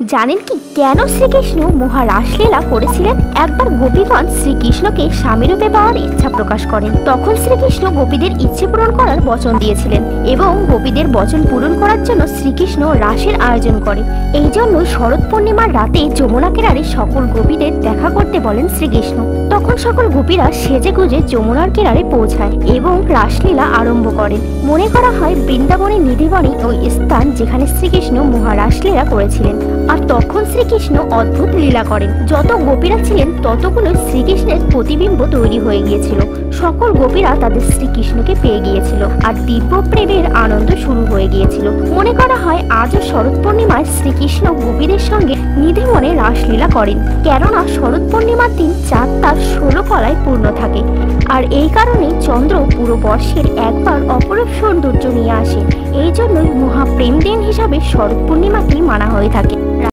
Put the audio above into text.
জানেন কি কেন শ্রীকৃষ্ণ মহারাসলীলা করেছিলেন? একবার গোপীগণ শ্রীকৃষ্ণকে স্বামীরূপে পাওয়ার ইচ্ছা প্রকাশ করেন। তখন শ্রীকৃষ্ণ গোপীদের ইচ্ছে পূরণ করার বচন দিয়েছিলেন এবং গোপীদের বচন পূরণ করার জন্য শ্রীকৃষ্ণ রাসের আয়োজন করে। এই জন্যই শরৎ পূর্ণিমার রাতে যমুনা কিনারে সকল গোপীদের দেখা করতে বলেন শ্রীকৃষ্ণ। তখন সকল গোপীরা সেজে গুজে যমুনার কিনারে পৌঁছায় এবং রাসলীলা আরম্ভ করেন। মনে করা হয় বৃন্দাবনের নিধিবনে ওই স্থান যেখানে শ্রীকৃষ্ণ মহারাসলীলা করেছিলেন। আর তখন শ্রীকৃষ্ণ অদ্ভুত লীলা করেন। যত গোপীরা ছিলেন ততগুলো শ্রীকৃষ্ণের প্রতিবিম্ব তৈরি হয়ে গিয়েছিল। সকল গোপীরা তাদের শ্রীকৃষ্ণকে পেয়ে গিয়েছিল আর দিব্য প্রেমের আনন্দ শুরু হয়ে গিয়েছিল। মনে করা হয় আজও শরৎ পূর্ণিমায় শ্রীকৃষ্ণ গোপীদের সঙ্গে নিধিবনে রাসলীলা করেন, কেননা শরৎ পূর্ণিমার দিন চাঁদ তার 16 কলায় পূর্ণ থাকে। আর এই কারণে চন্দ্র পুরো বর্ষের একবার অপরূপ সৌন্দর্য নিয়ে আসে। এই জন্যই মহাপ্রেম দিন হিসাবে শরৎ পূর্ণিমাকেই মানা হয়ে থাকে।